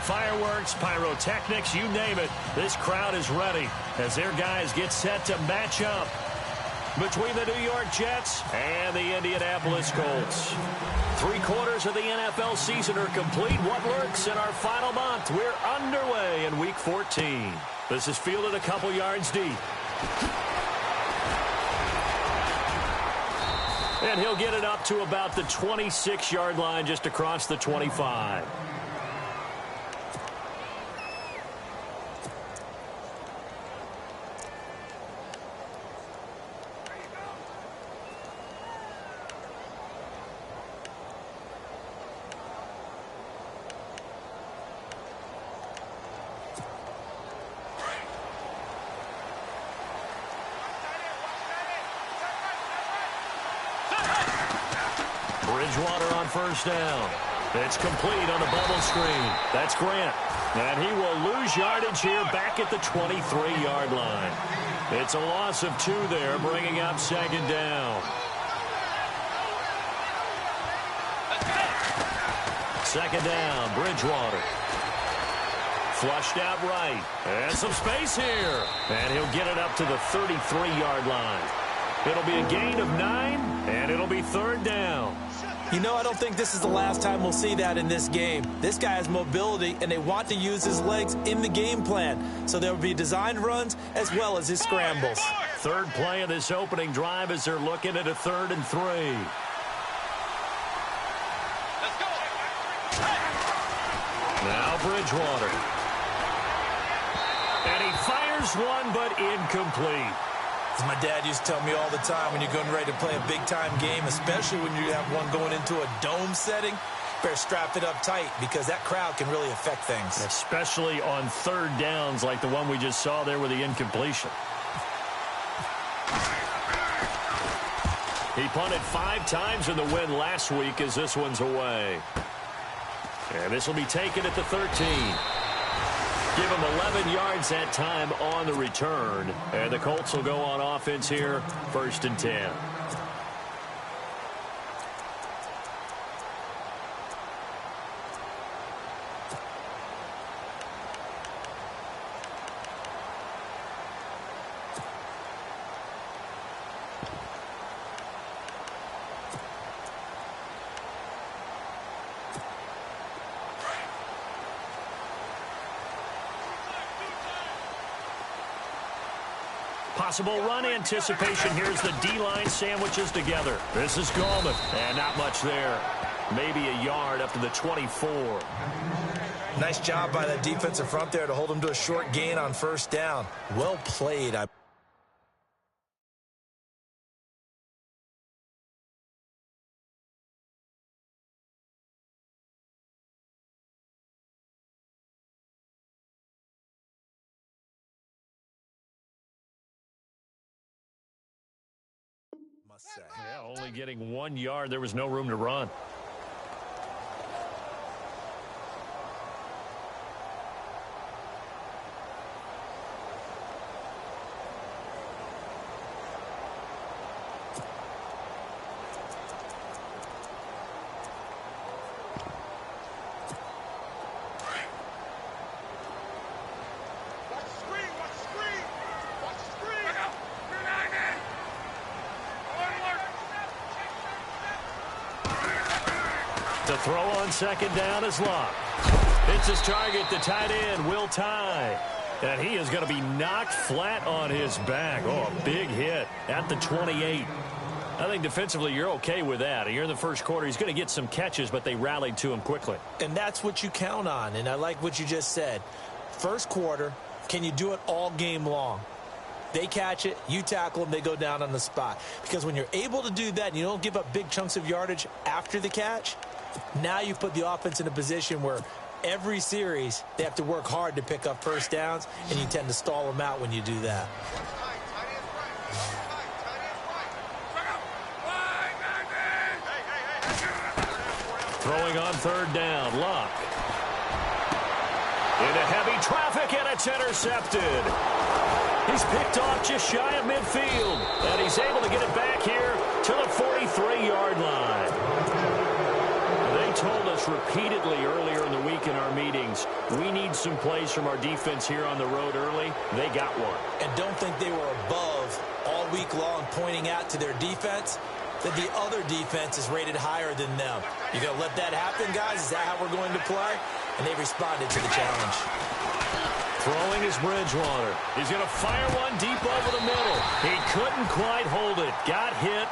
fireworks, pyrotechnics, you name it. This crowd is ready as their guys get set to match up between the New York Jets and the Indianapolis Colts. 3/4 of the NFL season are complete. What lurks in our final month? We're underway in Week 14. This is fielded a couple yards deep. And he'll get it up to about the 26-yard line, just across the 25. Bridgewater on first down. It's complete on the bubble screen. That's Grant. And he will lose yardage here back at the 23-yard line. It's a loss of 2 there, bringing up second down. Second down, Bridgewater. Flushed out right. And some space here. And he'll get it up to the 33-yard line. It'll be a gain of 9, and it'll be third down. You know, I don't think this is the last time we'll see that in this game. This guy has mobility, and they want to use his legs in the game plan. So there will be designed runs as well as his scrambles. Third play of this opening drive as they're looking at a 3rd and 3. Now Bridgewater. And he fires one, but incomplete. As my dad used to tell me all the time, when you're getting ready to play a big-time game, especially when you have one going into a dome setting, better strap it up tight because that crowd can really affect things. Especially on 3rd downs like the one we just saw there with the incompletion. He punted 5 times in the win last week as this one's away. And this will be taken at the 13. Give him 11 yards that time on the return. And the Colts will go on offense here, 1st and 10. Possible run anticipation. Here's the D-line sandwiches together. This is Gallman. And not much there. Maybe a yard up to the 24. Nice job by that defensive front there to hold him to a short gain on 1st down. Well played. Yeah, only getting 1 yard. There was no room to run. The throw on second down is locked. It's his target, the tight end, Will Tye. And he is going to be knocked flat on his back. Oh, a big hit at the 28. I think defensively you're okay with that. Here in the 1st quarter, he's going to get some catches, but they rallied to him quickly. And that's what you count on, and I like what you just said. 1st quarter, can you do it all game long? They catch it, you tackle them, they go down on the spot. Because when you're able to do that and you don't give up big chunks of yardage after the catch, now you put the offense in a position where every series they have to work hard to pick up 1st downs, and you tend to stall them out when you do that. Throwing on 3rd down, Luck. Into heavy traffic, and it's intercepted. He's picked off just shy of midfield, and he's able to get it back here to the 43-yard line. They told us us repeatedly earlier in the week in our meetings, we need some plays from our defense here on the road early. They got one. And don't think they were above all week long pointing out to their defense that the other defense is rated higher than them. You going to let that happen, guys? Is that how we're going to play? And they responded to the challenge. Throwing is Bridgewater. He's going to fire one deep over the middle. He couldn't quite hold it. Got hit.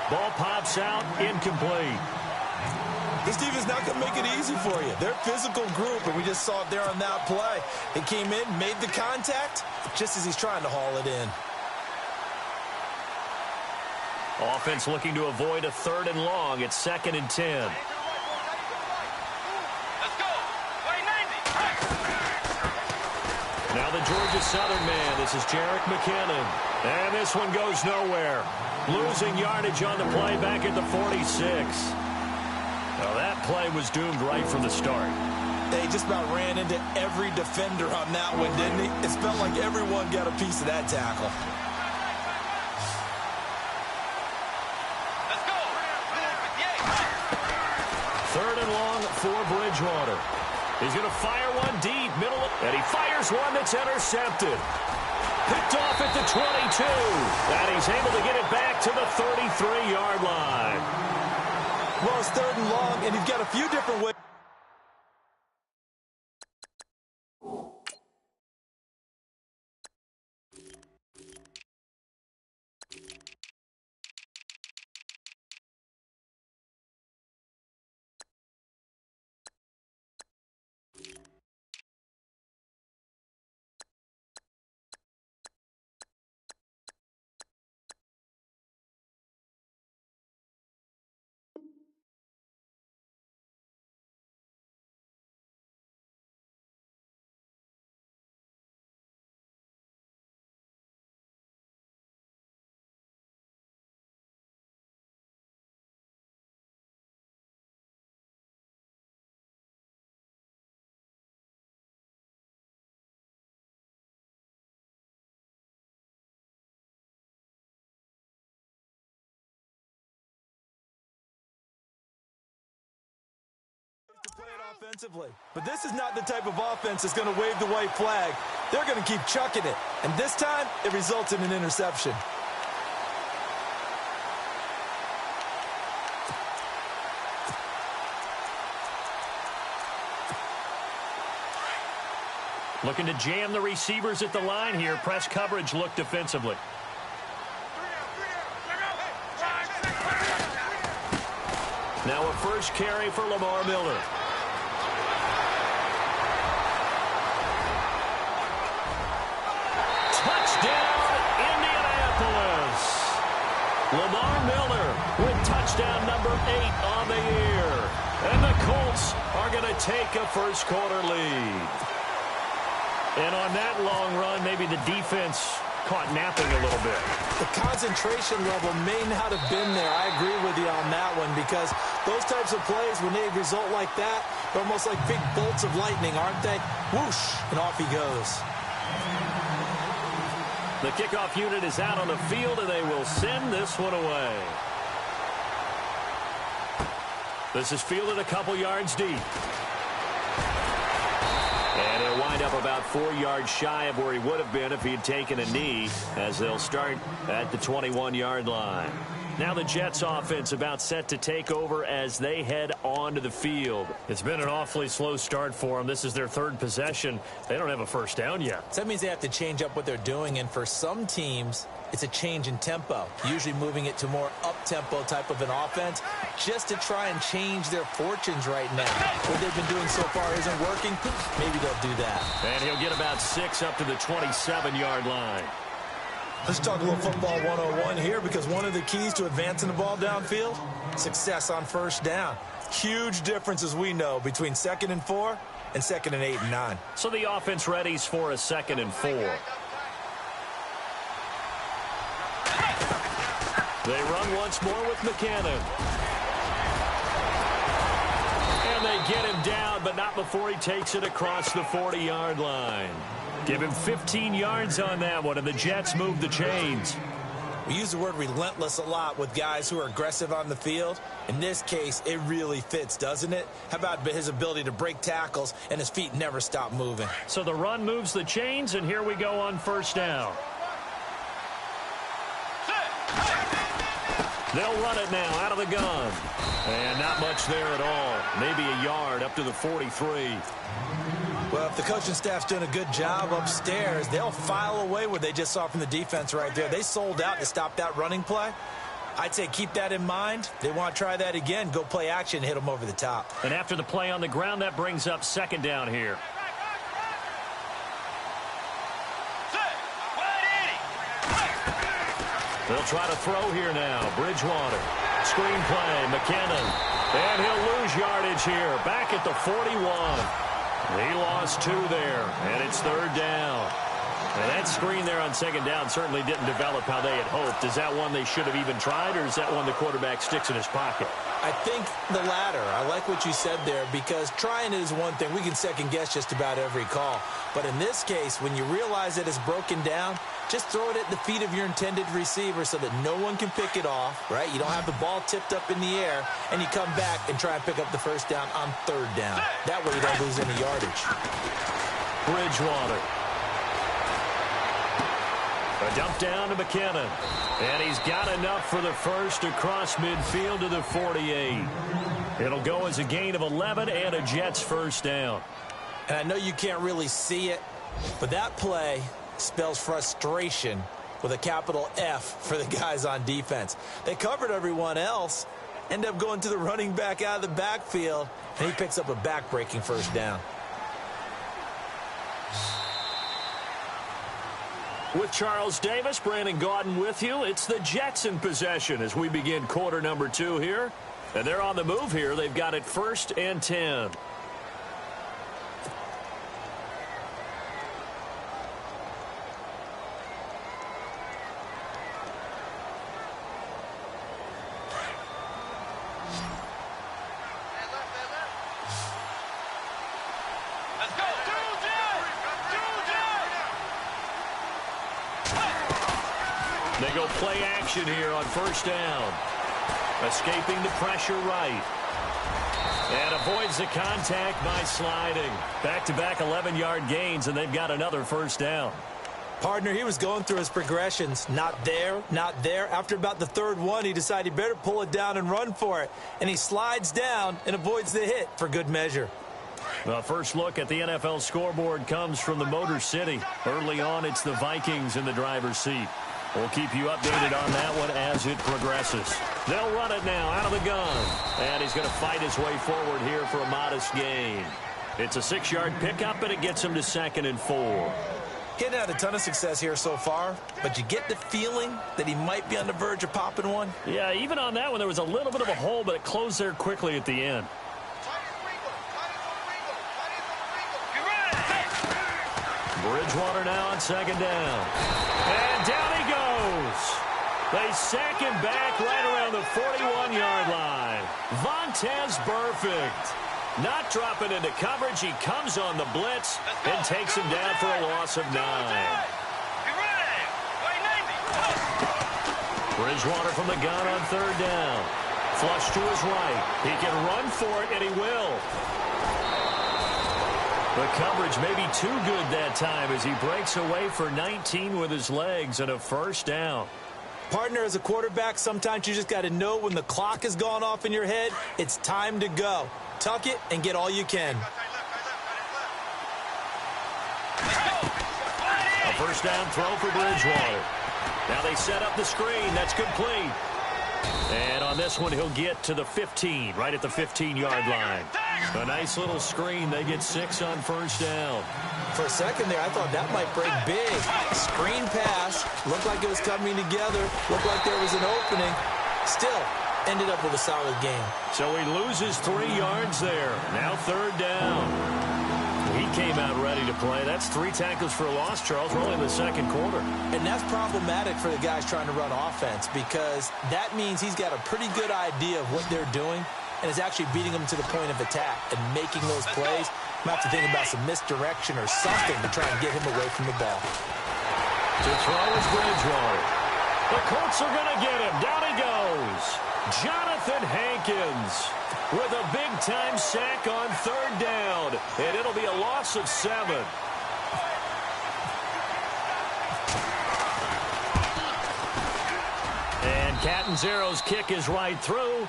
Ball pops out. Incomplete. This defense not going to make it easy for you. They're a physical group, and we just saw it there on that play. He came in, made the contact, just as he's trying to haul it in. Offense looking to avoid a 3rd and long. It's 2nd and 10. Now the Georgia Southern man. This is Jerick McKinnon. And this one goes nowhere. Losing yardage on the play back at the 46. Now that play was doomed right from the start. They just about ran into every defender on that one, didn't he? It felt like everyone got a piece of that tackle. For Bridgewater. He's going to fire one deep, middle, and he fires one that's intercepted. Picked off at the 22, and he's able to get it back to the 33-yard line. Well, it's 3rd and long, and you've got a few different ways. To play it offensively. But this is not the type of offense that's going to wave the white flag. They're going to keep chucking it. And this time, it results in an interception. Looking to jam the receivers at the line here. Press coverage look defensively. Now a first carry for Lamar Miller. Touchdown, Indianapolis. Lamar Miller with touchdown number 8 on the year. And the Colts are going to take a first quarter lead. And on that long run, maybe the defense caught napping a little bit. The concentration level may not have been there. I agree with you on that one because those types of plays, when they result like that, they're almost like big bolts of lightning, aren't they? Whoosh, and off he goes. The kickoff unit is out on the field, and they will send this one away. This is fielded a couple yards deep. And he'll wind up about 4 yards shy of where he would have been if he had taken a knee, as they'll start at the 21-yard line. Now the Jets offense about set to take over as they head onto the field. It's been an awfully slow start for them. This is their 3rd possession. They don't have a first down yet. So that means they have to change up what they're doing, and for some teams, it's a change in tempo, usually moving it to more up-tempo type of an offense just to try and change their fortunes right now. What they've been doing so far isn't working. Maybe they'll do that. And he'll get about 6 up to the 27-yard line. Let's talk a little football 101 here because one of the keys to advancing the ball downfield, success on first down. Huge difference, as we know, between 2nd and 4 and 2nd and 8 and 9. So the offense readies for a 2nd and 4. They run once more with McKinnon. And they get him down, but not before he takes it across the 40-yard line. Give him 15 yards on that one, and the Jets move the chains. We use the word relentless a lot with guys who are aggressive on the field. In this case, it really fits, doesn't it? How about his ability to break tackles and his feet never stop moving? So the run moves the chains, and here we go on first down. They'll run it now out of the gun. And not much there at all. Maybe a yard up to the 43. Well, if the coaching staff's doing a good job upstairs, they'll file away what they just saw from the defense right there. They sold out to stop that running play. I'd say keep that in mind. They want to try that again. Go play action, hit them over the top. And after the play on the ground, that brings up second down here. They'll try to throw here now. Bridgewater. Screen play. McKinnon. And he'll lose yardage here. Back at the 41. He lost 2 there, and it's third down. And that screen there on second down certainly didn't develop how they had hoped. Is that one they should have even tried, or is that one the quarterback sticks in his pocket? I think the latter. I like what you said there, because trying it is one thing. We can second-guess just about every call. But in this case, when you realize that it's broken down, just throw it at the feet of your intended receiver so that no one can pick it off, right? You don't have the ball tipped up in the air, and you come back and try and pick up the first down on third down. That way you don't lose any yardage. Bridgewater. A dump down to McKinnon. And he's got enough for the first across midfield to the 48. It'll go as a gain of 11 and a Jets first down. And I know you can't really see it, but that play spells frustration with a capital F for the guys on defense. They covered everyone else, end up going to the running back out of the backfield, and he picks up a back-breaking first down. With Charles Davis, Brandon Gaudin with you. It's the Jets in possession as we begin quarter number 2 here. And they're on the move here. They've got it 1st and 10. They go play action here on first down. Escaping the pressure right. And avoids the contact by sliding. Back-to-back 11-yard gains, and they've got another first down. Partner, he was going through his progressions. Not there, not there. After about the third one, he decided he better pull it down and run for it. And he slides down and avoids the hit for good measure. The first look at the NFL scoreboard comes from the Motor City. Early on, it's the Vikings in the driver's seat. We'll keep you updated on that one as it progresses. They'll run it now out of the gun. And he's going to fight his way forward here for a modest gain. It's a 6-yard pickup, and it gets him to 2nd and 4. He hadn't had a ton of success here so far, but you get the feeling that he might be on the verge of popping one. Yeah, even on that one, there was a little bit of a hole, but it closed there quickly at the end. Bridgewater now on second down. And down he goes. They sack him back right around the 41-yard line. Vontaze Burfict. Not dropping into coverage. He comes on the blitz and takes him down for a loss of 9. Bridgewater from the gun on third down. Flush to his right. He can run for it, and he will. The coverage may be too good that time as he breaks away for 19 with his legs and a first down. Partner, as a quarterback, sometimes you just got to know when the clock has gone off in your head, it's time to go. Tuck it and get all you can. A first down throw for Bridgewater. Now they set up the screen. That's complete. And on this one, he'll get to the 15, right at the 15-yard line. A nice little screen. They get 6 on first down. For a second there, I thought that might break big. Screen pass. Looked like it was coming together. Looked like there was an opening. Still, ended up with a solid game. So he loses 3 yards there. Now third down. He came out ready to play. That's 3 tackles for a loss, Charles. We're only in the second quarter. And that's problematic for the guys trying to run offense, because that means he's got a pretty good idea of what they're doing and is actually beating them to the point of attack and making those plays. I'm going to have to think about some misdirection or something to try and get him away from the ball. To throw is Bridgewater. The Colts are going to get him. Down he goes. Jonathan Hankins with a big-time sack on third down. And it'll be a loss of 7. And Catanzaro's kick is right through.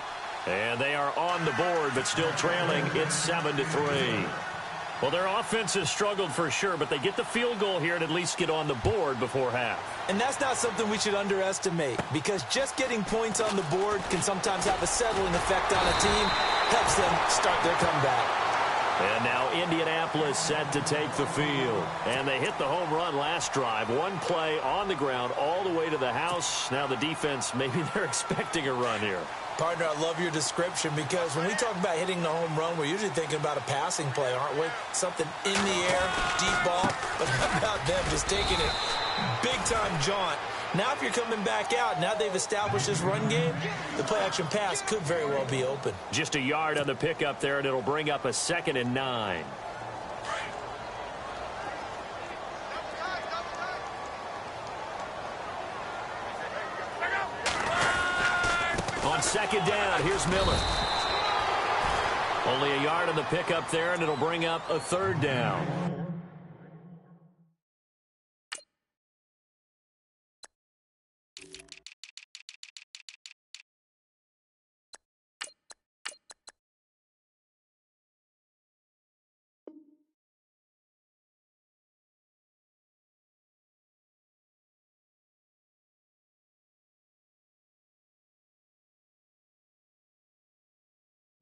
And they are on the board, but still trailing. It's 7-3. Well, their offense has struggled for sure, but they get the field goal here and at least get on the board before half. And that's not something we should underestimate, because just getting points on the board can sometimes have a settling effect on a team, helps them start their comeback. And now Indianapolis set to take the field. And they hit the home run last drive. One play on the ground all the way to the house. Now the defense, maybe they're expecting a run here. Partner, I love your description, because when we talk about hitting the home run, we're usually thinking about a passing play, aren't we? Something in the air, deep ball, but how about them just taking it big-time jaunt. Now if you're coming back out, now they've established this run game, the play-action pass could very well be open. Just a yard on the pickup there, and it'll bring up a 2nd and 9. On 2nd down, here's Miller. Only a yard on the pickup there, and it'll bring up a 3rd down.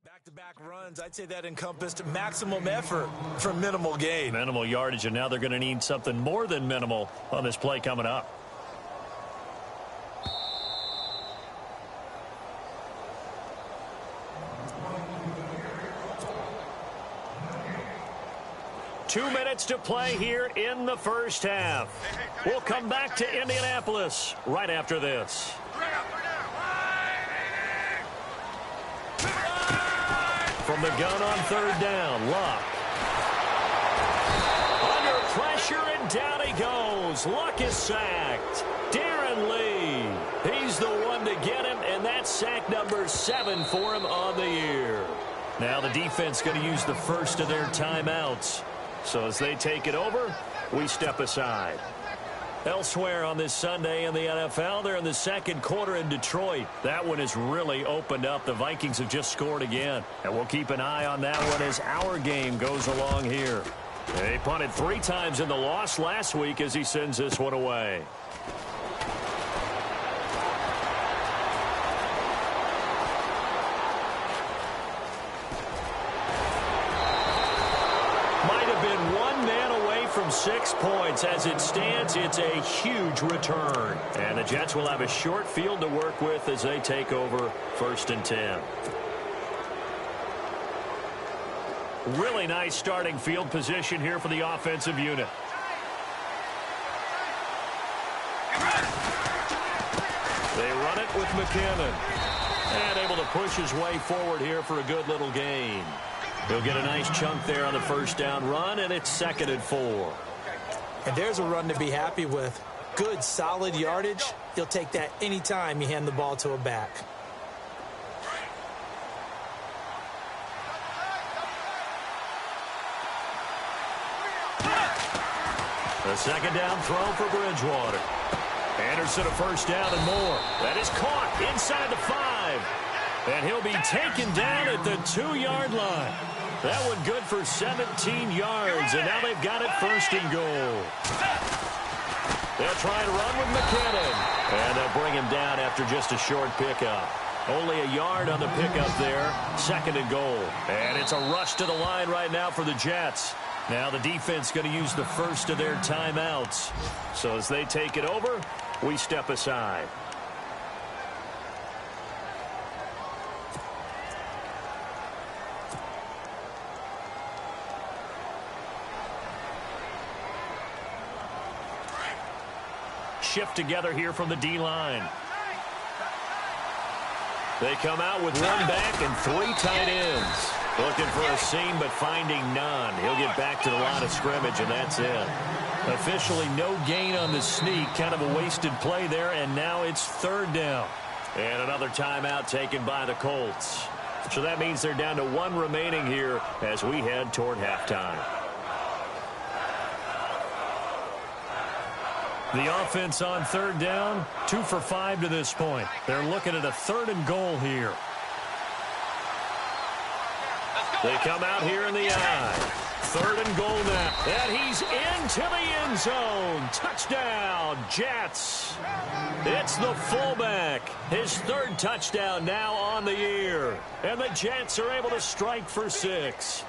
Back-to-back runs, I'd say that encompassed maximum effort for minimal gain. Minimal yardage, and now they're going to need something more than minimal on this play coming up. Two minutes to play here in the first half. We'll come back to Indianapolis right after this. From the gun on 3rd down, Luck. Under pressure, and down he goes. Luck is sacked. Darren Lee, he's the one to get him, and that's sack number 7 for him on the year. Now the defense going to use the first of their timeouts. So as they take it over, we step aside. Elsewhere on this Sunday in the NFL, they're in the second quarter in Detroit. That one has really opened up. The Vikings have just scored again. And we'll keep an eye on that one as our game goes along here. They punted 3 times in the loss last week as he sends this one away. Might have been one man away from 6 points. As it stands, it's a huge return. And the Jets will have a short field to work with as they take over 1st and 10. Really nice starting field position here for the offensive unit. They run it with McKinnon. And able to push his way forward here for a good little gain. He'll get a nice chunk there on the 1st down run, and it's 2nd and 4. And there's a run to be happy with. Good, solid yardage. You'll take that anytime you hand the ball to a back. The 2nd down throw for Bridgewater. Anderson a 1st down and more. That is caught inside the 5. And he'll be taken down at the 2-yard line. That one good for 17 yards, and now they've got it 1st and goal. They'll try to run with McKinnon, and they'll bring him down after just a short pickup. Only a yard on the pickup there, 2nd and goal. And it's a rush to the line right now for the Jets. Now the defense going to use the first of their timeouts. So as they take it over, we step aside. Shift together here from the D-line. They come out with 1 back and 3 tight ends. Looking for a seam, but finding none. He'll get back to the line of scrimmage, and that's it. Officially no gain on the sneak. Kind of a wasted play there, and now it's third down. And another timeout taken by the Colts. So that means they're down to one remaining here as we head toward halftime. The offense on third down, 2 for 5 to this point. They're looking at a 3rd and goal here. They come out here in the I. 3rd and goal now. And he's into the end zone. Touchdown, Jets. It's the fullback. His 3rd touchdown now on the year. And the Jets are able to strike for 6.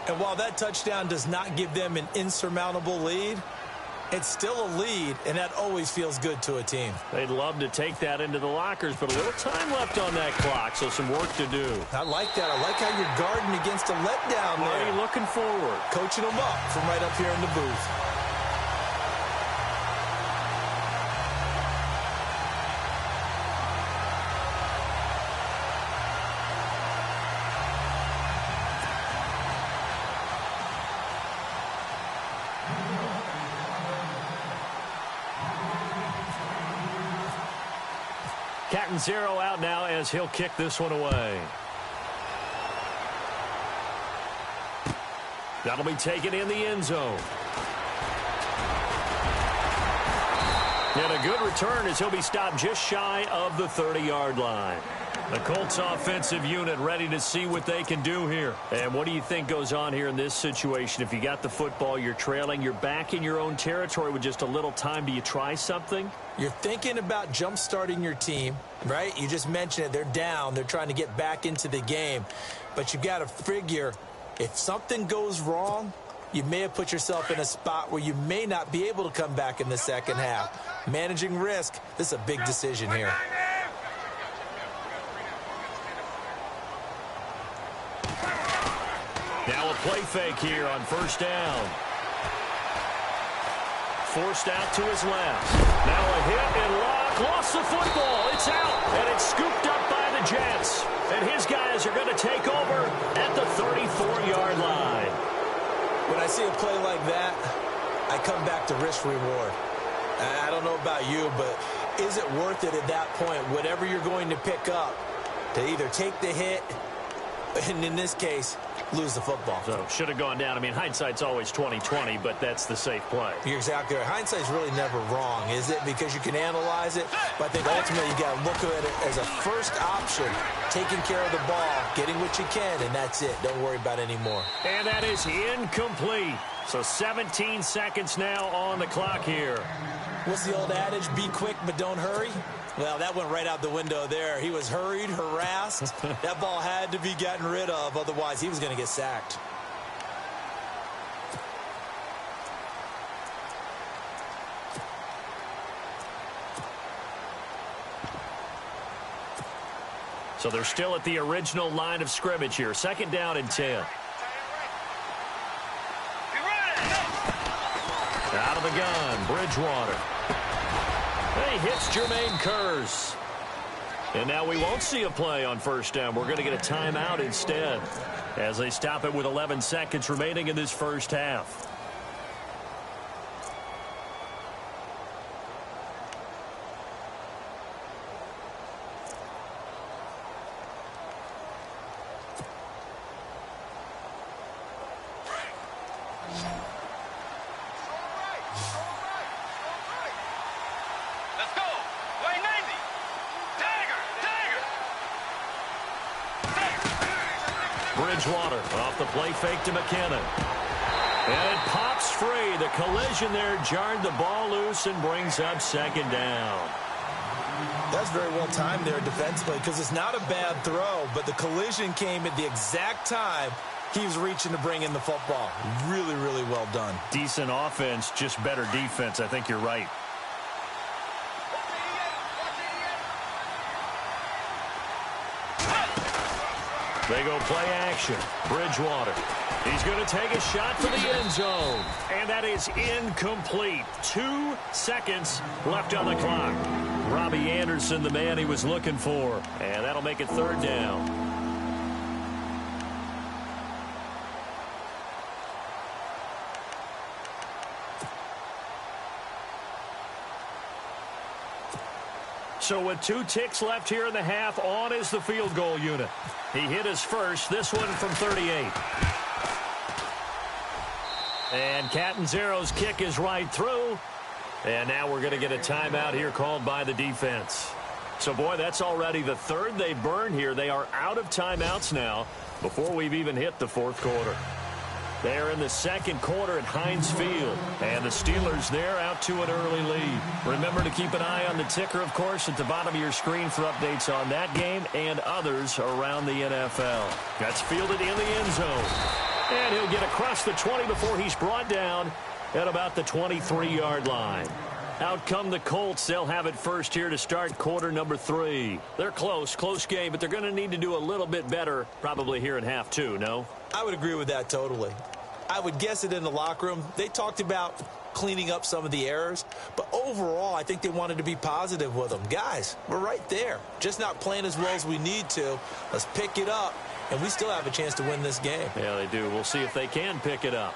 And while that touchdown does not give them an insurmountable lead, it's still a lead, and that always feels good to a team. They'd love to take that into the lockers, but a little time left on that clock, so some work to do. I like that. I like how you're guarding against a letdown there. Already looking forward. Coaching them up from right up here in the booth. Catanzaro out now as he'll kick this one away. That'll be taken in the end zone. And a good return as he'll be stopped just shy of the 30-yard line. The Colts offensive unit ready to see what they can do here. And what do you think goes on here in this situation? If you got the football, you're trailing, you're back in your own territory with just a little time. Do you try something? You're thinking about jump-starting your team, right? You just mentioned it. They're down. They're trying to get back into the game. But you got to figure if something goes wrong, you may have put yourself in a spot where you may not be able to come back in the second half. Managing risk, this is a big decision here. Now a play fake here on first down. Forced out to his left. Now a hit and lock. Lost the football. It's out. And it's scooped up by the Jets. And his guys are going to take over at the 34-yard line. When I see a play like that, I come back to risk-reward. I don't know about you, but is it worth it at that point, whatever you're going to pick up, to either take the hit, and in this case, lose the football? So should have gone down. I mean, hindsight's always 20/20, but that's the safe play. You're exactly right. Hindsight's really never wrong, is it? Because you can analyze it, but I think ultimately you got to look at it as a first option, taking care of the ball, getting what you can, and that's it. Don't worry about it anymore. And that is incomplete. So 17 seconds now on the clock here. What's the old adage? Be quick, but don't hurry. Well, that went right out the window there. He was hurried, harassed. That ball had to be gotten rid of. Otherwise, he was going to get sacked. So they're still at the original line of scrimmage here. 2nd down and 10. Out of the gun, Bridgewater. He hits Jermaine Kearse. And now we won't see a play on first down. We're going to get a timeout instead as they stop it with 11 seconds remaining in this first half. Bridgewater off the play fake to McKinnon. And it pops free. The collision there jarred the ball loose and brings up 2nd down. That's very well timed there defensively because it's not a bad throw, but the collision came at the exact time he was reaching to bring in the football. Really, really well done. Decent offense, just better defense. I think you're right. They go play action. Bridgewater. He's going to take a shot for the end zone. And that is incomplete. 2 seconds left on the clock. Robbie Anderson, the man he was looking for. And that'll make it 3rd down. So with 2 ticks left here in the half, on is the field goal unit. He hit his first, this one from 38. And Catanzaro's kick is right through. And now we're going to get a timeout here called by the defense. So, boy, that's already the third they've burned here. They are out of timeouts now before we've even hit the fourth quarter. They're in the second quarter at Heinz Field. And the Steelers, they're out to an early lead. Remember to keep an eye on the ticker, of course, at the bottom of your screen for updates on that game and others around the NFL. That's fielded in the end zone. And he'll get across the 20 before he's brought down at about the 23-yard line. Out come the Colts. They'll have it first here to start quarter number 3. They're close game, but they're going to need to do a little bit better probably here in half 2, no? I would agree with that totally. I would guess it in the locker room. They talked about cleaning up some of the errors, but overall, I think they wanted to be positive with them. Guys, we're right there. Just not playing as well as we need to. Let's pick it up, and we still have a chance to win this game. Yeah, they do. We'll see if they can pick it up.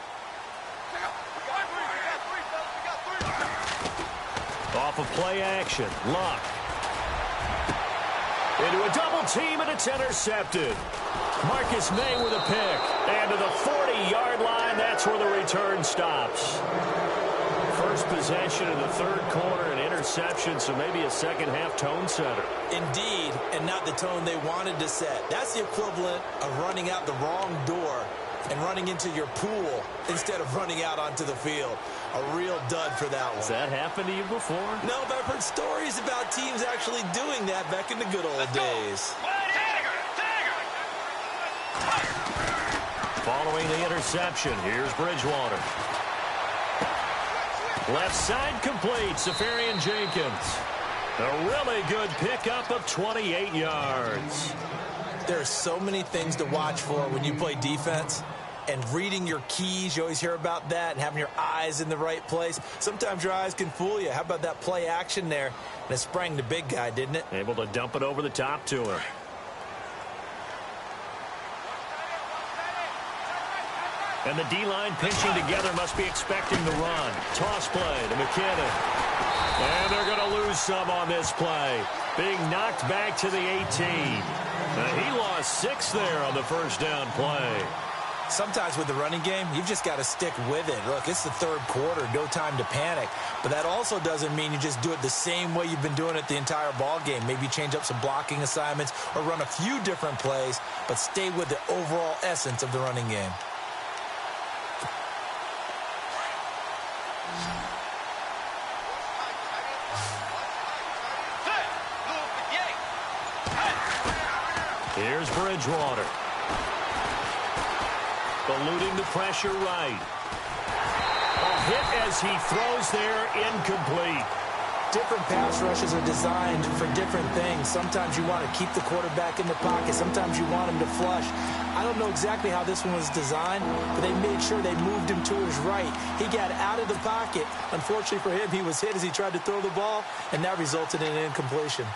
Off of play action, Luck. Into a double team, and it's intercepted. Marcus May with a pick. And to the 40-yard line, that's where the return stops. First possession of the third quarter, an interception, so maybe a second-half tone setter. Indeed, and not the tone they wanted to set. That's the equivalent of running out the wrong door and running into your pool instead of running out onto the field. A real dud for that one. Has that happened to you before? No, but I've heard stories about teams actually doing that back in the good old days. Following the interception, here's Bridgewater. Left side complete, Safarian Jenkins. A really good pickup of 28 yards. There are so many things to watch for when you play defense. And reading your keys, you always hear about that, and having your eyes in the right place. Sometimes your eyes can fool you. How about that play action there? And it sprang the big guy, didn't it? Able to dump it over the top to him. And the D-line pinching together, must be expecting the run. Toss play to McKinnon. And they're going to lose some on this play. Being knocked back to the 18. He lost 6 there on the first down play. Sometimes with the running game, you've just got to stick with it. Look, it's the third quarter, no time to panic. But that also doesn't mean you just do it the same way you've been doing it the entire ball game. Maybe change up some blocking assignments or run a few different plays, but stay with the overall essence of the running game. Here's Bridgewater. Eluding the pressure right. A hit as he throws there, incomplete. Different pass rushes are designed for different things. Sometimes you want to keep the quarterback in the pocket. Sometimes you want him to flush. I don't know exactly how this one was designed, but they made sure they moved him to his right. He got out of the pocket. Unfortunately for him, he was hit as he tried to throw the ball, and that resulted in an incompletion.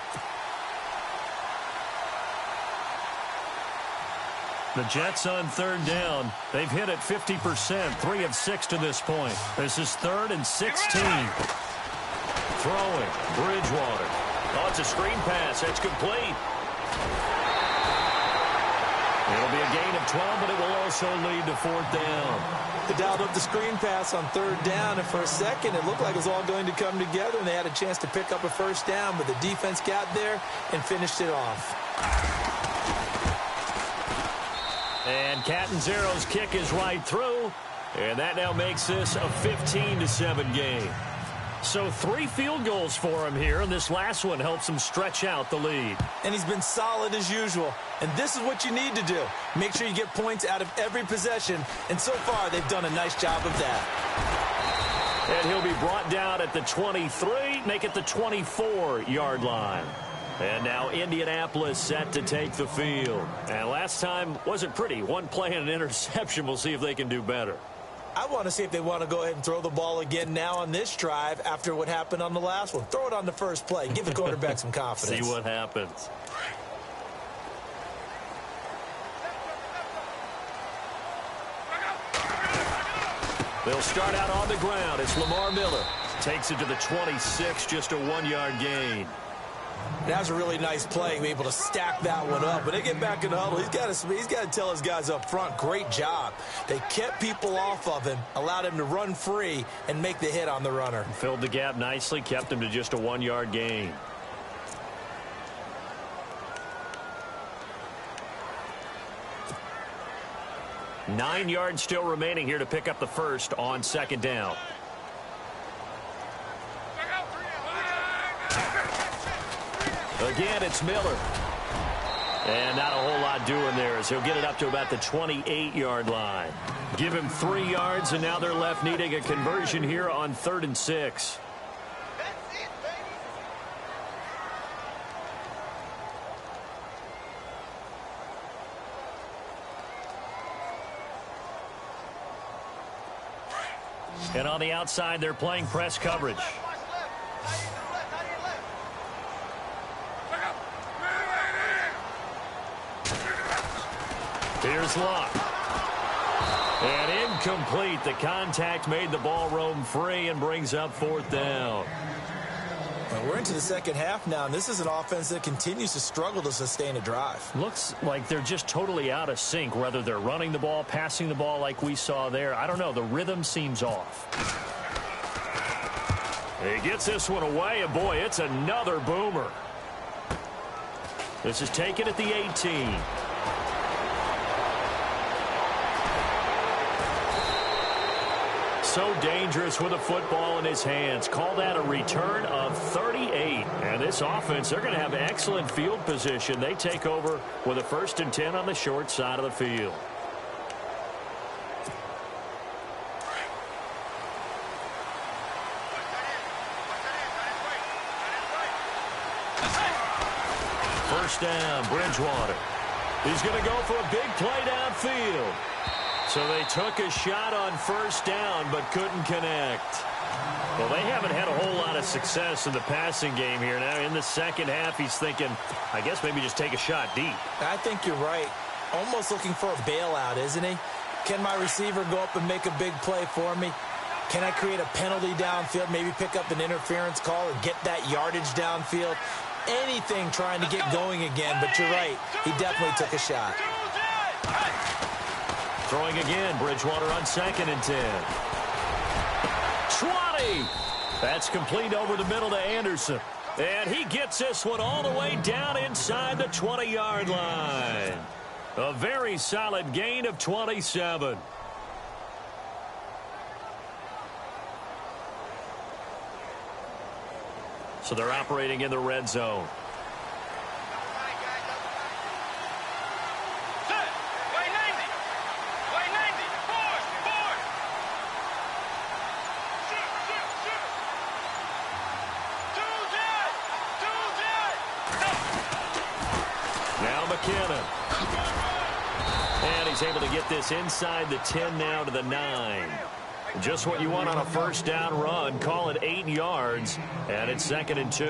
The Jets on third down. They've hit it 50%, 3 of 6 to this point. This is 3rd and 16. Throwing, Bridgewater. Oh, it's a screen pass. That's complete. It'll be a gain of 12, but it will also lead to 4th down. They dialed up the screen pass on third down, and for a second, it looked like it was all going to come together, and they had a chance to pick up a first down, but the defense got there and finished it off. And Catanzaro's kick is right through, and that now makes this a 15-7 game. So 3 field goals for him here, and this last one helps him stretch out the lead. And he's been solid as usual. And this is what you need to do. Make sure you get points out of every possession, and so far they've done a nice job of that. And he'll be brought down at the 23, make it the 24-yard line. And now Indianapolis set to take the field. And last time wasn't pretty. One play and an interception. We'll see if they can do better. I want to see if they want to go ahead and throw the ball again now on this drive after what happened on the last one. Throw it on the first play. Give the quarterback some confidence. See what happens. They'll start out on the ground. It's Lamar Miller. Takes it to the 26, just a 1-yard gain. That was a really nice play, able to stack that one up. When they get back in the huddle, he's got to tell his guys up front, great job. They kept people off of him, allowed him to run free and make the hit on the runner. Filled the gap nicely, kept him to just a 1-yard gain. Nine yards still remaining here to pick up the first on second down. Again, it's Miller. And not a whole lot doing there as he'll get it up to about the 28-yard line. Give him 3 yards, and now they're left needing a conversion here on 3rd and 6. And on the outside, they're playing press coverage. Here's Luck. And incomplete. The contact made the ball roam free and brings up 4th down. Well, we're into the second half now, and this is an offense that continues to struggle to sustain a drive. Looks like they're just totally out of sync, whether they're running the ball, passing the ball like we saw there. I don't know. The rhythm seems off. He gets this one away, and boy, it's another boomer. This is taken at the 18. So dangerous with a football in his hands. Call that a return of 38. And this offense, they're going to have excellent field position. They take over with a 1st and 10 on the short side of the field. First down, Bridgewater. He's going to go for a big play downfield. So they took a shot on 1st down, but couldn't connect. Well, they haven't had a whole lot of success in the passing game here. Now, in the second half, he's thinking, I guess maybe just take a shot deep. I think you're right. Almost looking for a bailout, isn't he? Can my receiver go up and make a big play for me? Can I create a penalty downfield, maybe pick up an interference call or get that yardage downfield? Anything trying to get going again, but you're right. He definitely took a shot. Throwing again, Bridgewater on 2nd and 10. 20! That's complete over the middle to Anderson. And he gets this one all the way down inside the 20-yard line. A very solid gain of 27. So they're operating in the red zone. And he's able to get this inside the 10 now to the 9. Just what you want on a 1st down run. Call it 8 yards, and it's 2nd and 2.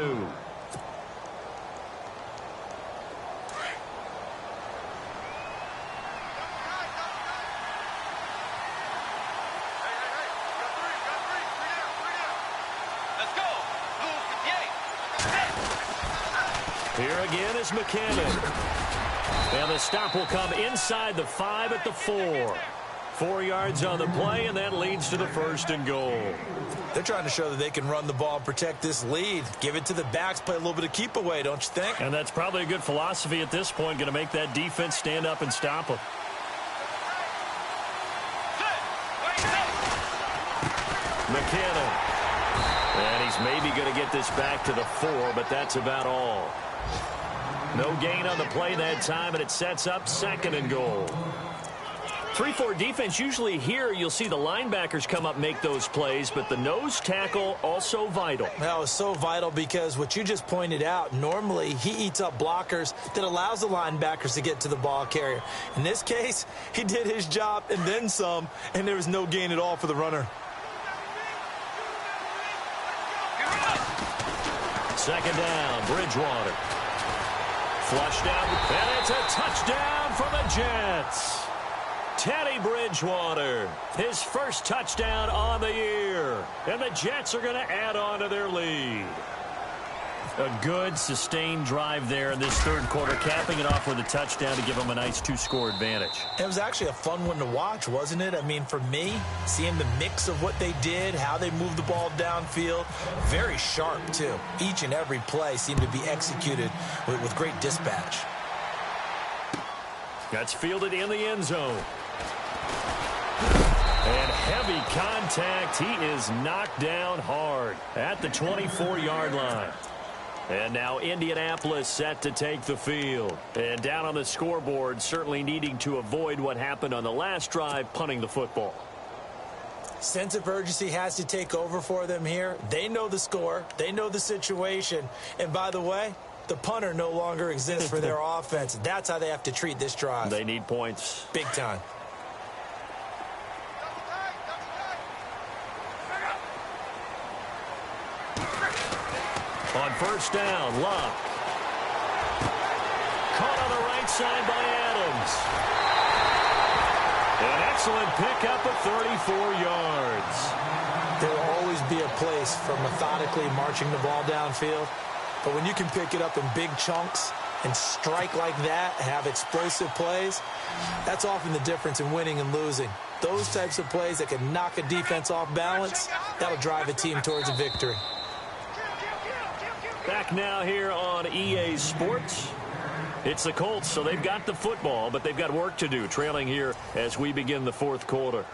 Here again is McKinnon. And the stop will come inside the 5 at the 4. 4 yards on the play, and that leads to the 1st and goal. They're trying to show that they can run the ball and protect this lead. Give it to the backs, play a little bit of keep away, don't you think? And that's probably a good philosophy at this point, going to make that defense stand up and stop them. McKinnon. And he's maybe going to get this back to the 4, but that's about all. No gain on the play that time, and it sets up 2nd and goal. 3-4 defense, usually here you'll see the linebackers come up, make those plays, but the nose tackle also vital. That was so vital because what you just pointed out, normally he eats up blockers that allows the linebackers to get to the ball carrier. In this case, he did his job and then some, and there was no gain at all for the runner. 2nd down, Bridgewater. Flushed down, and it's a touchdown for the Jets. Teddy Bridgewater, his first touchdown on the year. And the Jets are going to add on to their lead. A good, sustained drive there in this third quarter, capping it off with a touchdown to give them a nice 2-score advantage. It was actually a fun one to watch, wasn't it? I mean, for me, seeing the mix of what they did, how they moved the ball downfield, very sharp, too. Each and every play seemed to be executed with great dispatch. That's fielded in the end zone. And heavy contact. He is knocked down hard at the 24-yard line. And now Indianapolis set to take the field. And down on the scoreboard, certainly needing to avoid what happened on the last drive, punting the football. Sense of urgency has to take over for them here. They know the score. They know the situation. And by the way, the punter no longer exists for their offense. That's how they have to treat this drive. They need points. Big time. On first down, Luck. Caught on the right side by Adams. An excellent pickup of 34 yards. There will always be a place for methodically marching the ball downfield. But when you can pick it up in big chunks and strike like that, have explosive plays, that's often the difference in winning and losing. Those types of plays that can knock a defense off balance, that'll drive a team towards a victory. Back now here on EA Sports. It's the Colts, so they've got the football, but they've got work to do, trailing here as we begin the fourth quarter.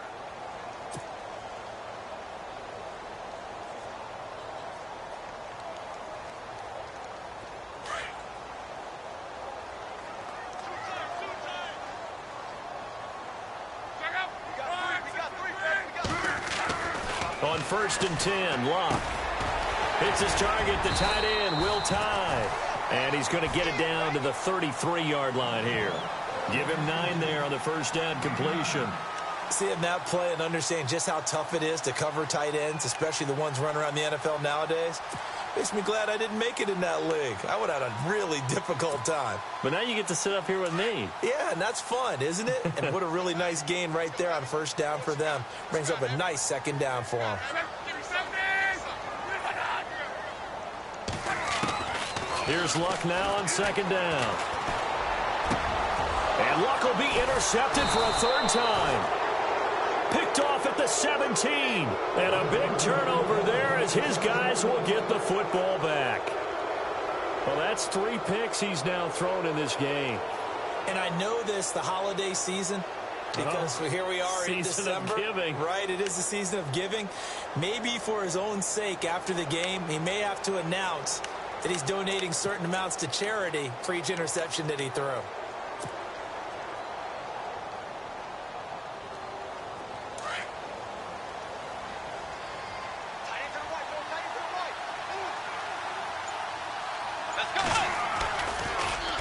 On first and 10, Locke. Hits his target, the tight end, Will Tye. And he's going to get it down to the 33-yard line here. Give him 9 there on the first down completion. Seeing that play and understanding just how tough it is to cover tight ends, especially the ones running around the NFL nowadays, makes me glad I didn't make it in that league. I would have had a really difficult time. But now you get to sit up here with me. Yeah, and that's fun, isn't it? And what a really nice gain right there on first down for them. Brings up a nice second down for them. Here's Luck now on second down. And Luck will be intercepted for a third time. Picked off at the 17. And a big turnover there as his guys will get the football back. Well, that's 3 picks he's now thrown in this game. And I know this, the holiday season, because here we are in December. Season of giving. Right, it is the season of giving. Maybe for his own sake after the game, he may have to announce that he's donating certain amounts to charity for each interception that he threw.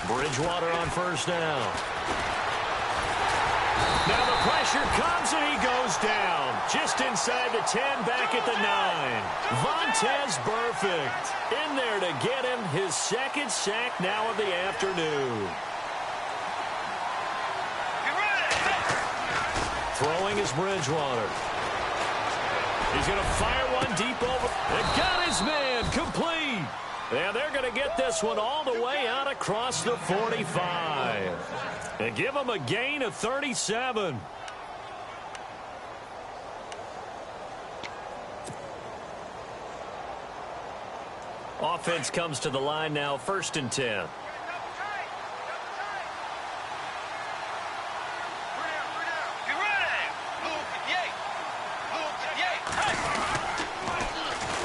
Bridgewater on first down. Now the pressure comes and he goes down. Just inside the 10, back at the 9. Vontaze Burfict in there to get him his second sack now of the afternoon. Throwing is Bridgewater. He's going to fire one deep over. It got his man complete. And they're going to get this one all the way out across the 45. And give him a gain of 37. Offense comes to the line now, first and 10.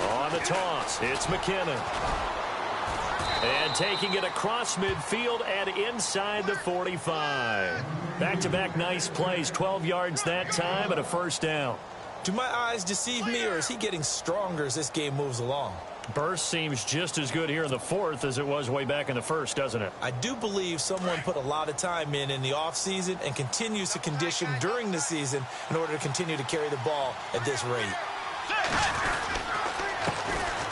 On the toss, it's McKinnon. And taking it across midfield and inside the 45. Back-to-back nice plays, 12 yards that time and a first down. Do my eyes deceive me, or is he getting stronger as this game moves along? Burst seems just as good here in the fourth as it was way back in the first, doesn't it? I do believe someone put a lot of time in the offseason and continues to condition during the season in order to continue to carry the ball at this rate.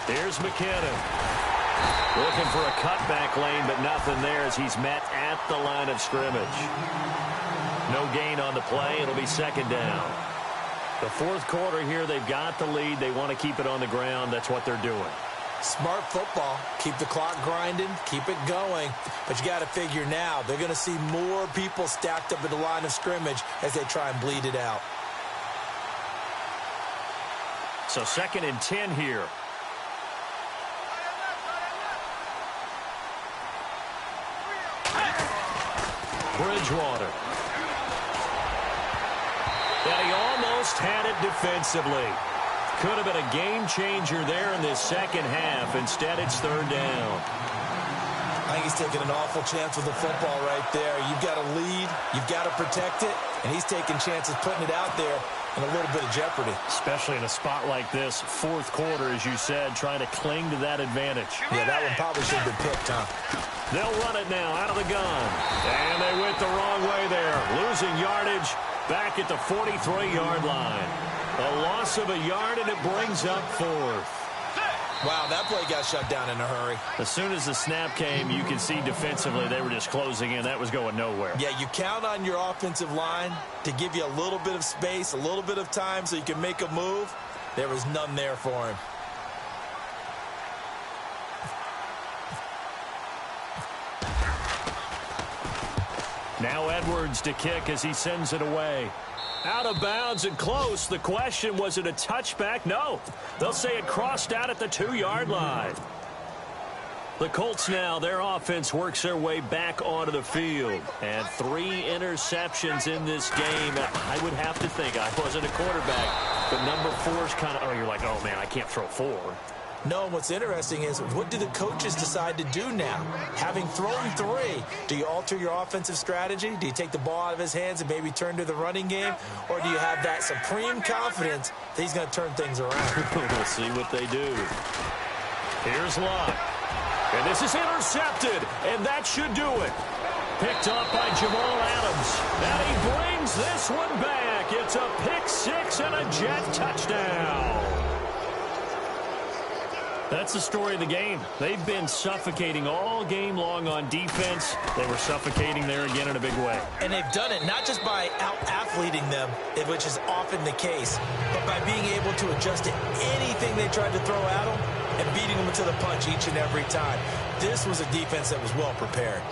Here's McKinnon. Looking for a cutback lane, but nothing there as he's met at the line of scrimmage. No gain on the play. It'll be second down. The fourth quarter here, they've got the lead. They want to keep it on the ground. That's what they're doing. Smart football. Keep the clock grinding. Keep it going. But you got to figure now, they're going to see more people stacked up at the line of scrimmage as they try and bleed it out. So 2nd and 10 here. Bridgewater. And he almost had it defensively. Could have been a game changer there in this second half. Instead, it's 3rd down. I think he's taking an awful chance with the football right there. You've got to lead. You've got to protect it. And he's taking chances putting it out there in a little bit of jeopardy. Especially in a spot like this, 4th quarter, as you said, trying to cling to that advantage. Yeah, that one probably should have been picked, huh? They'll run it now out of the gun. And they went the wrong way there. Losing yardage back at the 43-yard line. A loss of a yard, and it brings up 4th. Wow, that play got shut down in a hurry. As soon as the snap came, you can see defensively they were just closing in. That was going nowhere. Yeah, you count on your offensive line to give you a little bit of space, a little bit of time so you can make a move. There was none there for him. Now Edwards to kick as he sends it away. Out of bounds and close. The question, was it a touchback? No. They'll say it crossed out at the 2-yard line. The Colts now, their offense works their way back onto the field. And 3 interceptions in this game. I would have to think, I wasn't a quarterback, but number 4 is kind of, oh, you're like, oh, man, I can't throw 4. No, what's interesting is, what do the coaches decide to do now? Having thrown 3, do you alter your offensive strategy? Do you take the ball out of his hands and maybe turn to the running game? Or do you have that supreme confidence that he's going to turn things around? We'll see what they do. Here's Locke. And this is intercepted, and that should do it. Picked up by Jamal Adams. And he brings this one back. It's a pick 6 and a Jet touchdown. That's the story of the game. They've been suffocating all game long on defense. They were suffocating there again in a big way. And they've done it not just by out-athleting them, which is often the case, but by being able to adjust to anything they tried to throw at them and beating them to the punch each and every time. This was a defense that was well prepared.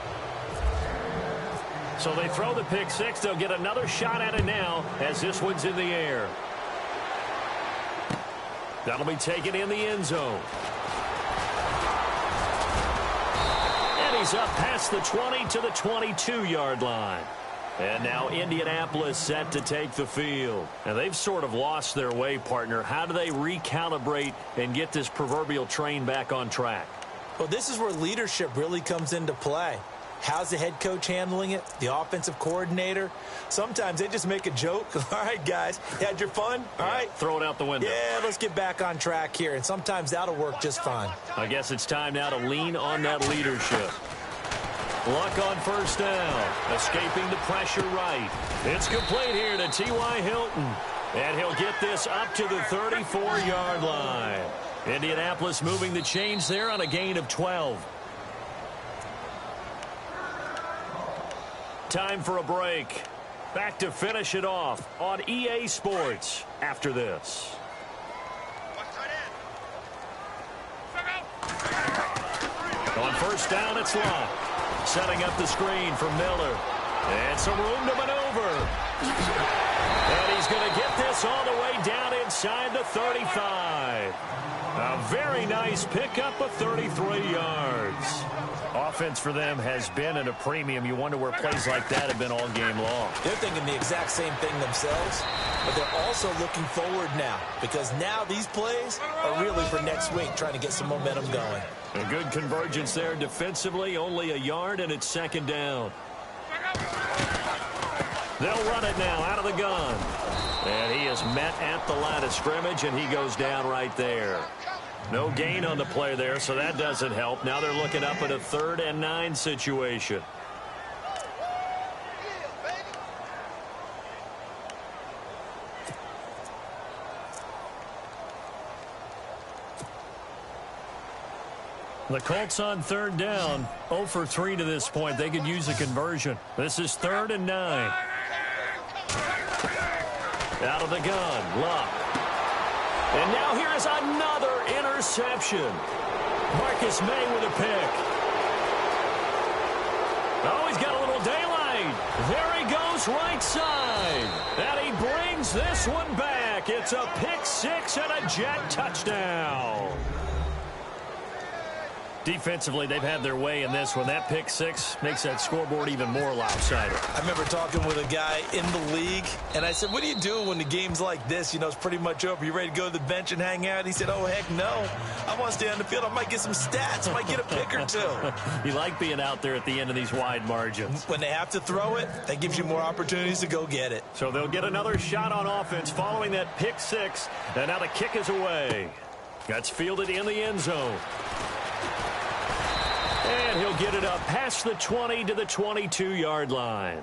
So they throw the pick 6. They'll get another shot at it now as this one's in the air. That'll be taken in the end zone. And he's up past the 20 to the 22-yard line. And now Indianapolis set to take the field. And they've sort of lost their way, partner. How do they recalibrate and get this proverbial train back on track? Well, this is where leadership really comes into play. How's the head coach handling it? The offensive coordinator? Sometimes they just make a joke. All right, guys, you had your fun? All right. Throw it out the window. Yeah, let's get back on track here. And sometimes that'll work just fine. I guess it's time now to lean on that leadership. Luck on first down. Escaping the pressure right. It's complete here to T.Y. Hilton. And he'll get this up to the 34-yard line. Indianapolis moving the chains there on a gain of 12. Time for a break. Back to finish it off on EA Sports after this. On first down, it's Locke. Setting up the screen for Miller. And some room to maneuver. And he's going to get this all the way down inside the 35. A very nice pickup of 33 yards. Offense for them has been at a premium. You wonder where plays like that have been all game long. They're thinking the exact same thing themselves, but they're also looking forward now, because now these plays are really for next week, trying to get some momentum going. A good convergence there defensively, only a yard, and it's second down. They'll run it now out of the gun. And he is met at the line of scrimmage, and he goes down right there. No gain on the play there, so that doesn't help. Now they're looking up at a 3rd and 9 situation. The Colts on 3rd down, 0 for 3 to this point. They could use a conversion. This is 3rd and 9. Out of the gun, Luck. And now here is another interception. Marcus May with a pick. Oh, he's got a little daylight. There he goes, right side. And he brings this one back. It's a pick six and a Jet touchdown. Defensively, they've had their way in this one. That pick six makes that scoreboard even more lopsided. I remember talking with a guy in the league, and I said, what do you do when the game's like this? You know, it's pretty much over. You ready to go to the bench and hang out? He said, oh, heck no. I want to stay on the field. I might get some stats. I might get a pick or two. You like being out there at the end of these wide margins. When they have to throw it, that gives you more opportunities to go get it. So they'll get another shot on offense following that pick six. And now the kick is away. That's fielded in the end zone. And he'll get it up past the 20 to the 22-yard line.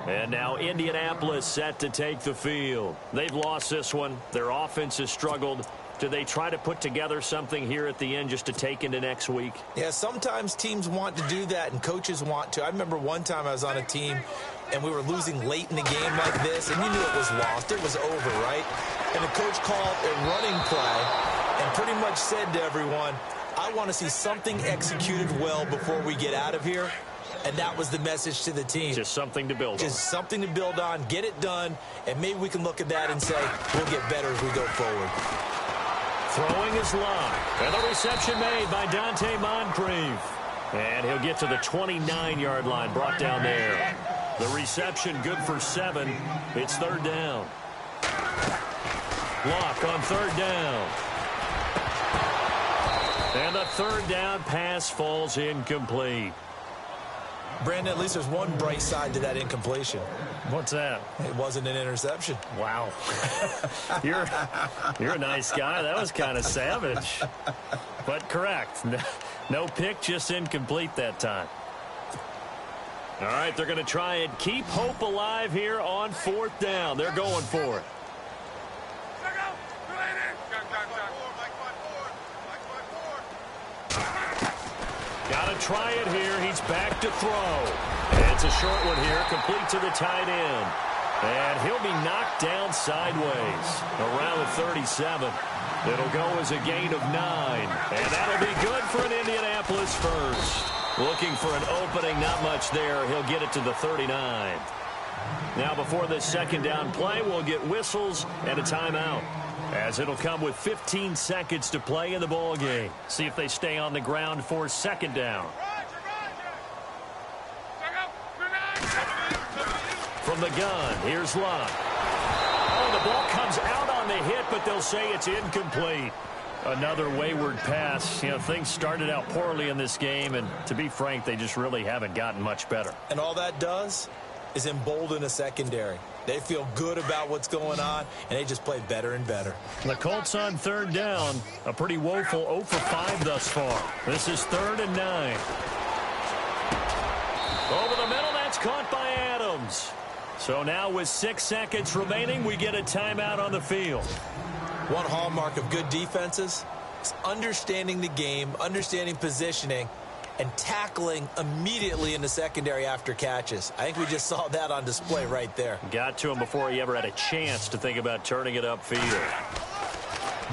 And now Indianapolis set to take the field. They've lost this one. Their offense has struggled. Do they try to put together something here at the end just to take into next week? Yeah, sometimes teams want to do that and coaches want to. I remember one time I was on a team and we were losing late in the game like this, and you knew it was lost. It was over, right? And the coach called a running play and pretty much said to everyone, I want to see something executed well before we get out of here. And that was the message to the team. Just something to build on. Just something to build on, get it done, and maybe we can look at that and say, we'll get better as we go forward. Throwing is Locke. And the reception made by Dante Moncrief. And he'll get to the 29-yard line, brought down there. The reception good for 7. It's third down. Locke on third down. And the third down pass falls incomplete. Brandon, at least there's one bright side to that incompletion. What's that? It wasn't an interception. Wow. You're a nice guy. That was kind of savage. But correct. No pick, just incomplete that time. All right, they're going to try and keep hope alive here on fourth down. They're going for it. Got to try it here. He's back to throw. And it's a short one here, complete to the tight end. And he'll be knocked down sideways around the 37. It'll go as a gain of 9. And that'll be good for an Indianapolis first. Looking for an opening, not much there. He'll get it to the 39. Now before this second down play, we'll get whistles and a timeout, as it'll come with 15 seconds to play in the ball game. See if they stay on the ground for second down. From the gun, here's Locke. Oh, the ball comes out on the hit, but they'll say it's incomplete. Another wayward pass. You know, things started out poorly in this game, and to be frank, they just really haven't gotten much better. And all that does is embolden a secondary. They feel good about what's going on, and they just play better and better. The Colts on third down, a pretty woeful 0 for 5 thus far. This is 3rd and 9. Over the middle, that's caught by Adams. So now with 6 seconds remaining, we get a timeout on the field. One hallmark of good defenses is understanding the game, understanding positioning, and tackling immediately in the secondary after catches. I think we just saw that on display right there. Got to him before he ever had a chance to think about turning it upfield.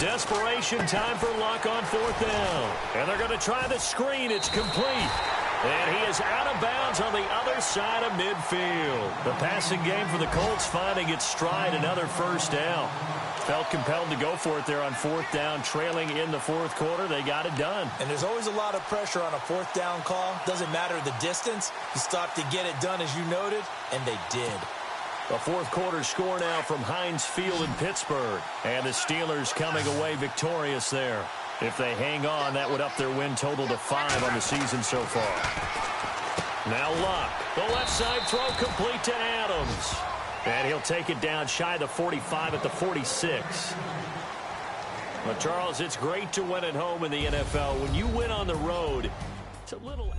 Desperation time for Luck on fourth down. And they're going to try the screen. It's complete. And he is out of bounds on the other side of midfield. The passing game for the Colts finding its stride, another first down. Felt compelled to go for it there on fourth down, trailing in the fourth quarter. They got it done. And there's always a lot of pressure on a fourth down call. Doesn't matter the distance. You stop to get it done, as you noted, and they did. A fourth quarter score now from Heinz Field in Pittsburgh. And the Steelers coming away victorious there. If they hang on, that would up their win total to 5 on the season so far. Now Luck. The left side throw complete to Adams. And he'll take it down shy of the 45 at the 46. Well, Charles, it's great to win at home in the NFL. When you win on the road, it's a little...